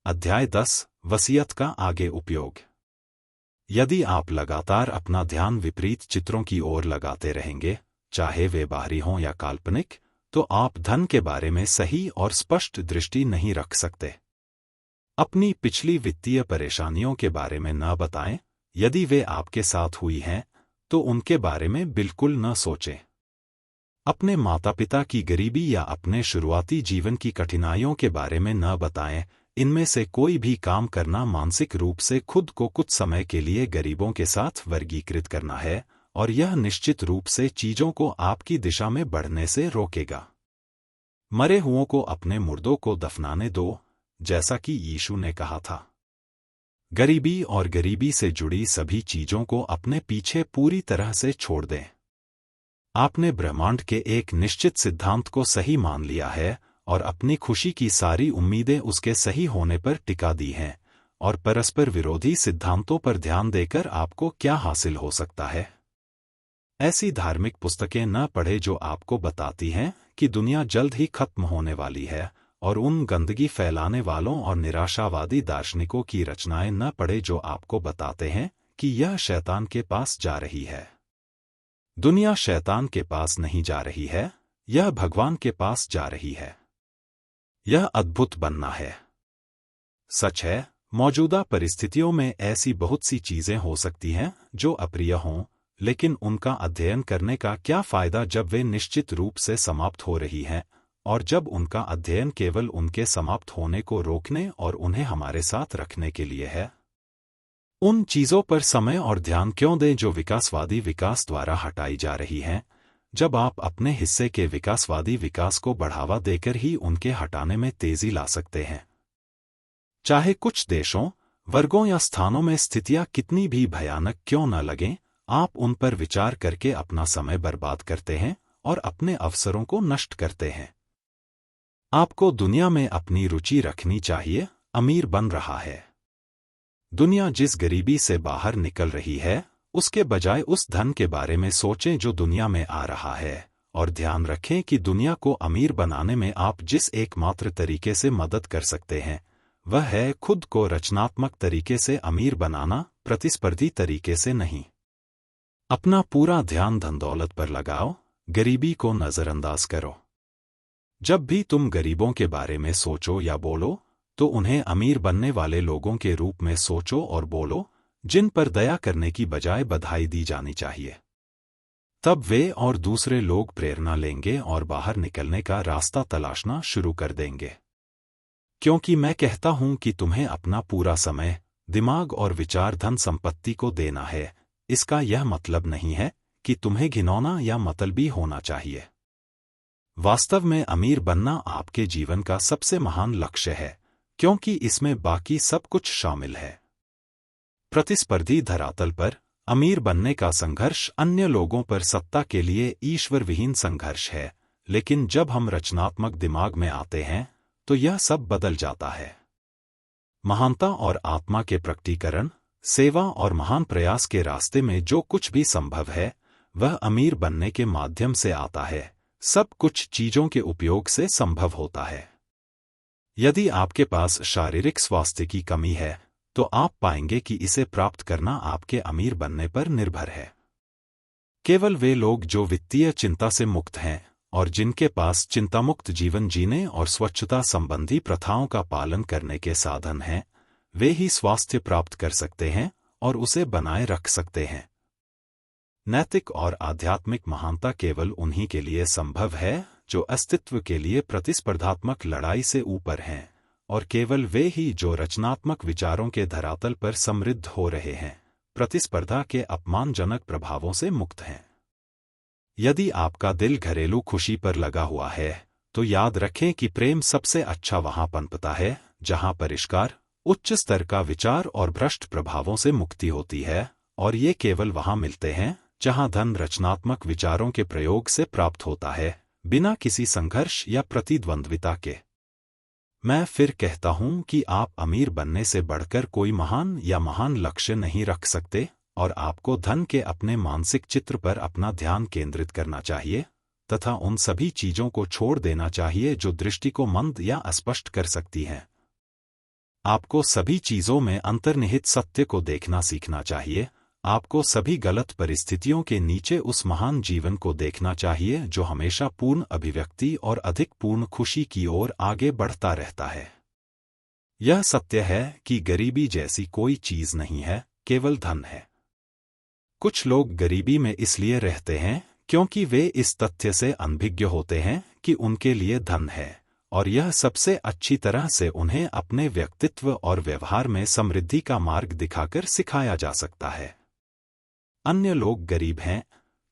अध्याय 10 वसीयत का आगे उपयोग। यदि आप लगातार अपना ध्यान विपरीत चित्रों की ओर लगाते रहेंगे, चाहे वे बाहरी हों या काल्पनिक, तो आप धन के बारे में सही और स्पष्ट दृष्टि नहीं रख सकते। अपनी पिछली वित्तीय परेशानियों के बारे में न बताएं। यदि वे आपके साथ हुई हैं, तो उनके बारे में बिल्कुल न सोचें। अपने माता पिता की गरीबी या अपने शुरुआती जीवन की कठिनाइयों के बारे में न बताएं। इनमें से कोई भी काम करना मानसिक रूप से खुद को कुछ समय के लिए गरीबों के साथ वर्गीकृत करना है, और यह निश्चित रूप से चीजों को आपकी दिशा में बढ़ने से रोकेगा। मरे हुओं को अपने मुर्दों को दफनाने दो, जैसा कि यीशु ने कहा था। गरीबी और गरीबी से जुड़ी सभी चीजों को अपने पीछे पूरी तरह से छोड़ दें। आपने ब्रह्मांड के एक निश्चित सिद्धांत को सही मान लिया है और अपनी खुशी की सारी उम्मीदें उसके सही होने पर टिका दी हैं, और परस्पर विरोधी सिद्धांतों पर ध्यान देकर आपको क्या हासिल हो सकता है? ऐसी धार्मिक पुस्तकें न पढ़ें जो आपको बताती हैं कि दुनिया जल्द ही खत्म होने वाली है, और उन गंदगी फैलाने वालों और निराशावादी दार्शनिकों की रचनाएं न पढ़ें जो आपको बताते हैं कि यह शैतान के पास जा रही है। दुनिया शैतान के पास नहीं जा रही है, यह भगवान के पास जा रही है। यह अद्भुत बनना है। सच है, मौजूदा परिस्थितियों में ऐसी बहुत सी चीजें हो सकती हैं जो अप्रिय हों, लेकिन उनका अध्ययन करने का क्या फायदा जब वे निश्चित रूप से समाप्त हो रही हैं, और जब उनका अध्ययन केवल उनके समाप्त होने को रोकने और उन्हें हमारे साथ रखने के लिए है। उन चीजों पर समय और ध्यान क्यों दें जो विकासवादी विकास द्वारा हटाई जा रही हैं, जब आप अपने हिस्से के विकासवादी विकास को बढ़ावा देकर ही उनके हटाने में तेजी ला सकते हैं। चाहे कुछ देशों, वर्गों या स्थानों में स्थितियां कितनी भी भयानक क्यों न लगें, आप उन पर विचार करके अपना समय बर्बाद करते हैं और अपने अवसरों को नष्ट करते हैं। आपको दुनिया में अपनी रुचि रखनी चाहिए। अमीर बन रहा है। दुनिया जिस गरीबी से बाहर निकल रही है, उसके बजाय उस धन के बारे में सोचें जो दुनिया में आ रहा है, और ध्यान रखें कि दुनिया को अमीर बनाने में आप जिस एकमात्र तरीके से मदद कर सकते हैं, वह है खुद को रचनात्मक तरीके से अमीर बनाना, प्रतिस्पर्धी तरीके से नहीं। अपना पूरा ध्यान धन-दौलत पर लगाओ, गरीबी को नजरअंदाज करो। जब भी तुम गरीबों के बारे में सोचो या बोलो, तो उन्हें अमीर बनने वाले लोगों के रूप में सोचो और बोलो, जिन पर दया करने की बजाय बधाई दी जानी चाहिए। तब वे और दूसरे लोग प्रेरणा लेंगे और बाहर निकलने का रास्ता तलाशना शुरू कर देंगे। क्योंकि मैं कहता हूं कि तुम्हें अपना पूरा समय, दिमाग और विचार धन संपत्ति को देना है, इसका यह मतलब नहीं है कि तुम्हें घिनौना या मतलबी होना चाहिए। वास्तव में अमीर बनना आपके जीवन का सबसे महान लक्ष्य है, क्योंकि इसमें बाकी सब कुछ शामिल है। प्रतिस्पर्धी धरातल पर अमीर बनने का संघर्ष अन्य लोगों पर सत्ता के लिए ईश्वर विहीन संघर्ष है, लेकिन जब हम रचनात्मक दिमाग में आते हैं, तो यह सब बदल जाता है। महानता और आत्मा के प्रकटीकरण, सेवा और महान प्रयास के रास्ते में जो कुछ भी संभव है, वह अमीर बनने के माध्यम से आता है। सब कुछ चीजों के उपयोग से संभव होता है। यदि आपके पास शारीरिक स्वास्थ्य की कमी है, तो आप पाएंगे कि इसे प्राप्त करना आपके अमीर बनने पर निर्भर है। केवल वे लोग जो वित्तीय चिंता से मुक्त हैं और जिनके पास चिंतामुक्त जीवन जीने और स्वच्छता संबंधी प्रथाओं का पालन करने के साधन हैं, वे ही स्वास्थ्य प्राप्त कर सकते हैं और उसे बनाए रख सकते हैं। नैतिक और आध्यात्मिक महानता केवल उन्हीं के लिए संभव है जो अस्तित्व के लिए प्रतिस्पर्धात्मक लड़ाई से ऊपर हैं, और केवल वे ही जो रचनात्मक विचारों के धरातल पर समृद्ध हो रहे हैं, प्रतिस्पर्धा के अपमानजनक प्रभावों से मुक्त हैं। यदि आपका दिल घरेलू खुशी पर लगा हुआ है, तो याद रखें कि प्रेम सबसे अच्छा वहां पनपता है जहां परिष्कार, उच्च स्तर का विचार और भ्रष्ट प्रभावों से मुक्ति होती है, और ये केवल वहां मिलते हैं जहां धन रचनात्मक विचारों के प्रयोग से प्राप्त होता है, बिना किसी संघर्ष या प्रतिद्वंद्विता के। मैं फिर कहता हूं कि आप अमीर बनने से बढ़कर कोई महान या महान लक्ष्य नहीं रख सकते, और आपको धन के अपने मानसिक चित्र पर अपना ध्यान केंद्रित करना चाहिए, तथा उन सभी चीजों को छोड़ देना चाहिए जो दृष्टि को मंद या अस्पष्ट कर सकती हैं। आपको सभी चीजों में अंतर्निहित सत्य को देखना सीखना चाहिए। आपको सभी गलत परिस्थितियों के नीचे उस महान जीवन को देखना चाहिए जो हमेशा पूर्ण अभिव्यक्ति और अधिक पूर्ण खुशी की ओर आगे बढ़ता रहता है। यह सत्य है कि गरीबी जैसी कोई चीज नहीं है, केवल धन है। कुछ लोग गरीबी में इसलिए रहते हैं क्योंकि वे इस तथ्य से अनभिज्ञ होते हैं कि उनके लिए धन है, और यह सबसे अच्छी तरह से उन्हें अपने व्यक्तित्व और व्यवहार में समृद्धि का मार्ग दिखाकर सिखाया जा सकता है। अन्य लोग गरीब हैं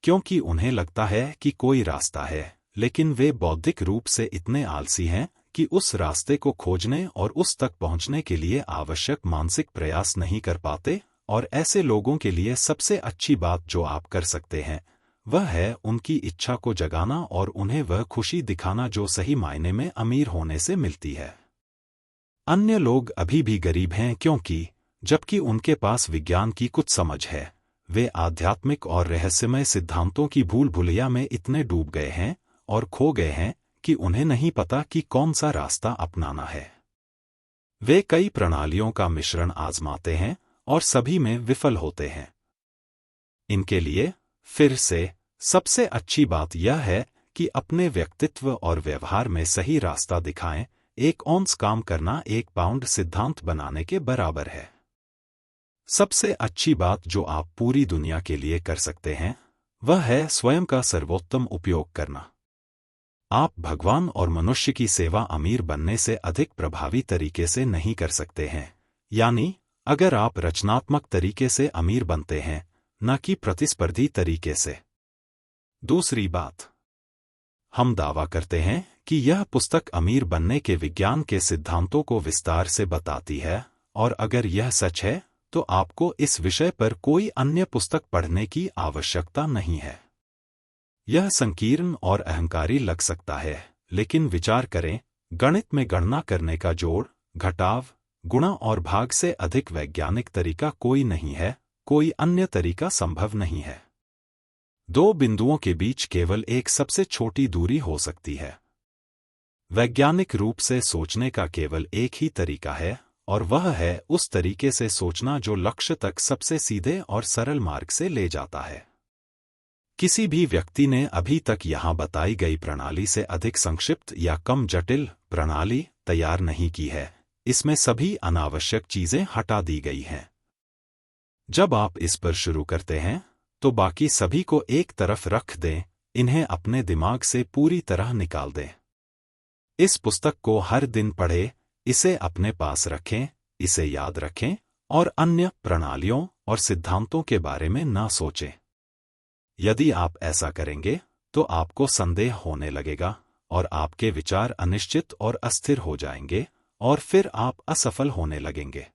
क्योंकि उन्हें लगता है कि कोई रास्ता है, लेकिन वे बौद्धिक रूप से इतने आलसी हैं कि उस रास्ते को खोजने और उस तक पहुंचने के लिए आवश्यक मानसिक प्रयास नहीं कर पाते। और ऐसे लोगों के लिए सबसे अच्छी बात जो आप कर सकते हैं वह है उनकी इच्छा को जगाना और उन्हें वह खुशी दिखाना जो सही मायने में अमीर होने से मिलती है। अन्य लोग अभी भी गरीब हैं क्योंकि, जबकि उनके पास विज्ञान की कुछ समझ है, वे आध्यात्मिक और रहस्यमय सिद्धांतों की भूल भुलैया में इतने डूब गए हैं और खो गए हैं कि उन्हें नहीं पता कि कौन सा रास्ता अपनाना है। वे कई प्रणालियों का मिश्रण आजमाते हैं और सभी में विफल होते हैं। इनके लिए फिर से सबसे अच्छी बात यह है कि अपने व्यक्तित्व और व्यवहार में सही रास्ता दिखाएं। 1 औंस काम करना 1 पाउंड सिद्धांत बनाने के बराबर है। सबसे अच्छी बात जो आप पूरी दुनिया के लिए कर सकते हैं वह है स्वयं का सर्वोत्तम उपयोग करना। आप भगवान और मनुष्य की सेवा अमीर बनने से अधिक प्रभावी तरीके से नहीं कर सकते हैं, यानी अगर आप रचनात्मक तरीके से अमीर बनते हैं, न कि प्रतिस्पर्धी तरीके से। दूसरी बात, हम दावा करते हैं कि यह पुस्तक अमीर बनने के विज्ञान के सिद्धांतों को विस्तार से बताती है, और अगर यह सच है तो आपको इस विषय पर कोई अन्य पुस्तक पढ़ने की आवश्यकता नहीं है। यह संकीर्ण और अहंकारी लग सकता है, लेकिन विचार करें, गणित में गणना करने का जोड़, घटाव, गुणा और भाग से अधिक वैज्ञानिक तरीका कोई नहीं है। कोई अन्य तरीका संभव नहीं है। 2 बिंदुओं के बीच केवल एक सबसे छोटी दूरी हो सकती है। वैज्ञानिक रूप से सोचने का केवल एक ही तरीका है, और वह है उस तरीके से सोचना जो लक्ष्य तक सबसे सीधे और सरल मार्ग से ले जाता है। किसी भी व्यक्ति ने अभी तक यहां बताई गई प्रणाली से अधिक संक्षिप्त या कम जटिल प्रणाली तैयार नहीं की है। इसमें सभी अनावश्यक चीजें हटा दी गई हैं। जब आप इस पर शुरू करते हैं तो बाकी सभी को एक तरफ रख दें, इन्हें अपने दिमाग से पूरी तरह निकाल दें। इस पुस्तक को हर दिन पढ़ें, इसे अपने पास रखें, इसे याद रखें और अन्य प्रणालियों और सिद्धांतों के बारे में ना सोचें। यदि आप ऐसा करेंगे तो आपको संदेह होने लगेगा और आपके विचार अनिश्चित और अस्थिर हो जाएंगे, और फिर आप असफल होने लगेंगे।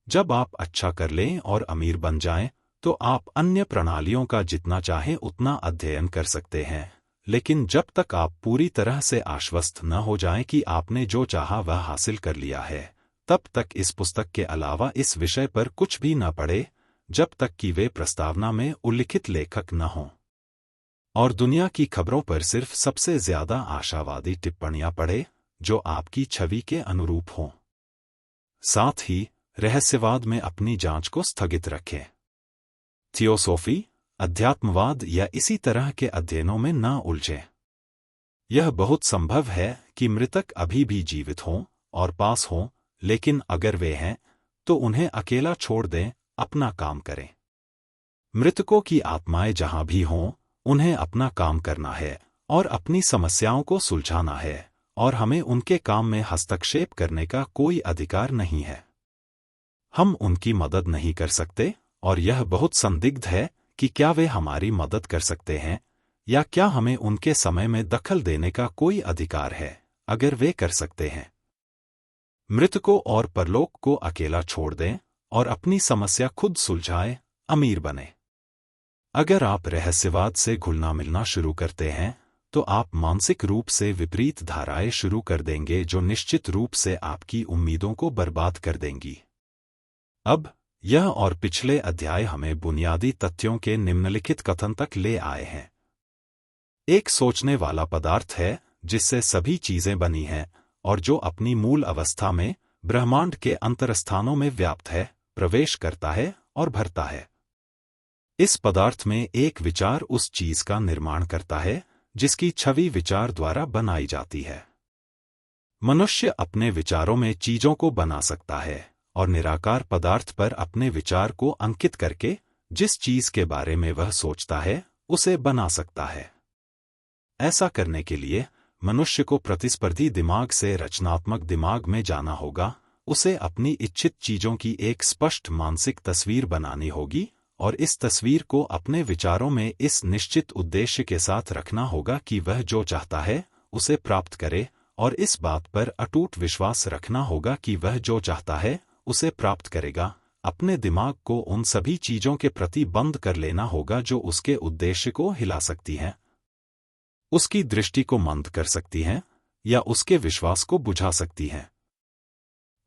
जब आप अच्छा कर लें और अमीर बन जाएं, तो आप अन्य प्रणालियों का जितना चाहें उतना अध्ययन कर सकते हैं, लेकिन जब तक आप पूरी तरह से आश्वस्त न हो जाएं कि आपने जो चाहा वह हासिल कर लिया है, तब तक इस पुस्तक के अलावा इस विषय पर कुछ भी न पढ़े, जब तक कि वे प्रस्तावना में उल्लिखित लेखक न हों। और दुनिया की खबरों पर सिर्फ सबसे ज्यादा आशावादी टिप्पणियां पढ़े जो आपकी छवि के अनुरूप हों। साथ ही रहस्यवाद में अपनी जांच को स्थगित रखें। थियोसॉफी, अध्यात्मवाद या इसी तरह के अध्ययनों में न उलझें। यह बहुत संभव है कि मृतक अभी भी जीवित हों और पास हों, लेकिन अगर वे हैं तो उन्हें अकेला छोड़ दें, अपना काम करें। मृतकों की आत्माएं जहां भी हों, उन्हें अपना काम करना है और अपनी समस्याओं को सुलझाना है, और हमें उनके काम में हस्तक्षेप करने का कोई अधिकार नहीं है। हम उनकी मदद नहीं कर सकते, और यह बहुत संदिग्ध है कि क्या वे हमारी मदद कर सकते हैं, या क्या हमें उनके समय में दखल देने का कोई अधिकार है, अगर वे कर सकते हैं। मृतकों और परलोक को अकेला छोड़ दें और अपनी समस्या खुद सुलझाएं, अमीर बने। अगर आप रहस्यवाद से घुलना मिलना शुरू करते हैं तो आप मानसिक रूप से विपरीत धाराएं शुरू कर देंगे जो निश्चित रूप से आपकी उम्मीदों को बर्बाद कर देंगी। अब यह और पिछले अध्याय हमें बुनियादी तथ्यों के निम्नलिखित कथन तक ले आए हैं। एक सोचने वाला पदार्थ है जिससे सभी चीजें बनी हैं और जो अपनी मूल अवस्था में ब्रह्मांड के अंतरस्थानों में व्याप्त है, प्रवेश करता है और भरता है। इस पदार्थ में एक विचार उस चीज का निर्माण करता है जिसकी छवि विचार द्वारा बनाई जाती है। मनुष्य अपने विचारों में चीजों को बना सकता है और निराकार पदार्थ पर अपने विचार को अंकित करके जिस चीज के बारे में वह सोचता है उसे बना सकता है। ऐसा करने के लिए मनुष्य को प्रतिस्पर्धी दिमाग से रचनात्मक दिमाग में जाना होगा, उसे अपनी इच्छित चीजों की एक स्पष्ट मानसिक तस्वीर बनानी होगी और इस तस्वीर को अपने विचारों में इस निश्चित उद्देश्य के साथ रखना होगा कि वह जो चाहता है उसे प्राप्त करे, और इस बात पर अटूट विश्वास रखना होगा कि वह जो चाहता है उसे प्राप्त करेगा। अपने दिमाग को उन सभी चीजों के प्रति बंद कर लेना होगा जो उसके उद्देश्य को हिला सकती हैं, उसकी दृष्टि को मंद कर सकती हैं या उसके विश्वास को बुझा सकती हैं।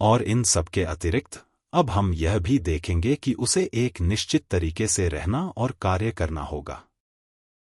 और इन सब के अतिरिक्त अब हम यह भी देखेंगे कि उसे एक निश्चित तरीके से रहना और कार्य करना होगा।